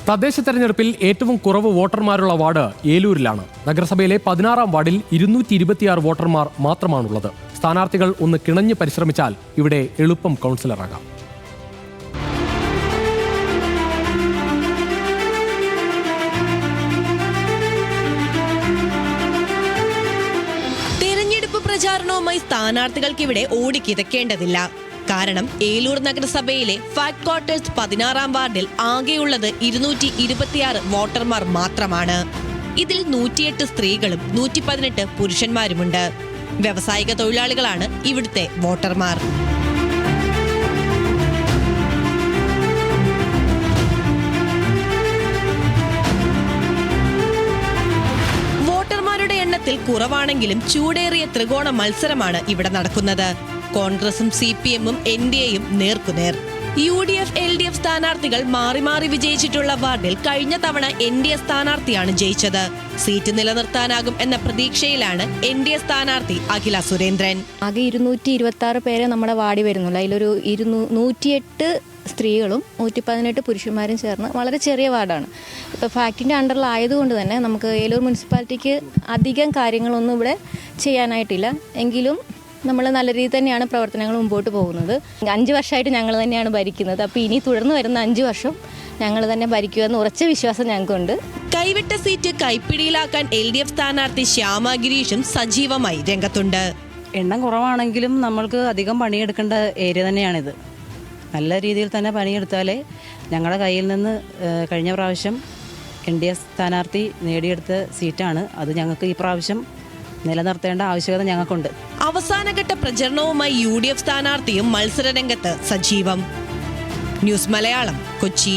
തദ്ദേശ തെരഞ്ഞെടുപ്പിൽ ഏറ്റവും കുറവ് വോട്ടർമാരുള്ള വാർഡ് ഏലൂരിലാണ്. നഗരസഭയിലെ 16-ാം വാർഡിൽ 226 വോട്ടർമാർ മാത്രമാണുള്ളത്. സ്ഥാനാർത്ഥികൾ ഒന്ന് കിണഞ്ഞ് പരിശ്രമിച്ചാൽ ഇവിടെ എളുപ്പം കൗൺസിലറാകാം. തെരഞ്ഞെടുപ്പ് പ്രചാരണവുമായി സ്ഥാനാർത്ഥികൾക്ക് ഇവിടെ ഓടിക്കിതക്കേണ്ടതില്ല. കാരണം ഏലൂർ നഗരസഭയിലെ ഫാക്ട് ക്വാർട്ടേഴ്സ് 16-ാം വാർഡിൽ ആകെയുള്ളത് 226 വോട്ടർമാർ മാത്രമാണ്. ഇതിൽ 108 സ്ത്രീകളും 118 പുരുഷന്മാരുമുണ്ട്. വ്യവസായിക തൊഴിലാളികളാണ് ഇവിടുത്തെ വോട്ടർമാർ. വോട്ടർമാരുടെ എണ്ണത്തിൽ കുറവാണെങ്കിലും ചൂടേറിയ ത്രികോണ മത്സരമാണ് ഇവിടെ നടക്കുന്നത്. കോൺഗ്രസും CPM-ഉം NDA-യും നേർക്കുനേർ. UDF LDF സ്ഥാനാർത്ഥികൾ മാറി മാറി വിജയിച്ചിട്ടുള്ള വാർഡിൽ കഴിഞ്ഞ തവണ NDA സ്ഥാനാർത്ഥിയാണ് ജയിച്ചത്. സീറ്റ് നിലനിർത്താനാകും എന്ന പ്രതീക്ഷയിലാണ് NDA സ്ഥാനാർത്ഥി അഖില സുരേന്ദ്രൻ. ആകെ 226 പേരെ നമ്മുടെ വാർഡിൽ വരുന്നുള്ളൂ. അതിലൊരു 108 സ്ത്രീകളും 118 പുരുഷന്മാരും ചേർന്ന് വളരെ ചെറിയ വാർഡാണ്. ഇപ്പോൾ ഫാക്ടിൻ്റെ അണ്ടറിലായതുകൊണ്ട് തന്നെ നമുക്ക് ഏലൂർ മുനിസിപ്പാലിറ്റിക്ക് അധികം കാര്യങ്ങളൊന്നും ഇവിടെ ചെയ്യാനായിട്ടില്ല. എങ്കിലും നമ്മൾ നല്ല രീതിയിൽ തന്നെയാണ് പ്രവർത്തനങ്ങൾ മുമ്പോട്ട് പോകുന്നത്. 5 വർഷമായിട്ട് ഞങ്ങൾ തന്നെയാണ് ഭരിക്കുന്നത്. അപ്പോൾ ഇനി തുടർന്ന് വരുന്ന 5 വർഷം ഞങ്ങൾ തന്നെ ഭരിക്കുമെന്ന് ഉറച്ച വിശ്വാസം ഞങ്ങൾക്കുണ്ട്. കൈവിട്ട സീറ്റ് കൈപ്പിടിയിലാക്കാൻ LDF സ്ഥാനാർത്ഥി ശ്യാമ ഗിരീഷും സജീവമായി രംഗത്തുണ്ട്. എണ്ണം കുറവാണെങ്കിലും നമ്മൾക്ക് അധികം പണിയെടുക്കേണ്ട ഏരിയ തന്നെയാണിത്. നല്ല രീതിയിൽ തന്നെ പണിയെടുത്താലേ ഞങ്ങളുടെ കയ്യിൽ നിന്ന് കഴിഞ്ഞ പ്രാവശ്യം NDA സ്ഥാനാർത്ഥി നേടിയെടുത്ത സീറ്റാണ്. അത് ഞങ്ങൾക്ക് ഈ പ്രാവശ്യം നിലനിർത്തേണ്ട ആവശ്യകത ഞങ്ങൾക്കുണ്ട്. അവസാനഘട്ട പ്രചരണവുമായി UDF സ്ഥാനാർത്ഥിയും മത്സരരംഗത്ത് സജീവം. ന്യൂസ് മലയാളം, കൊച്ചി.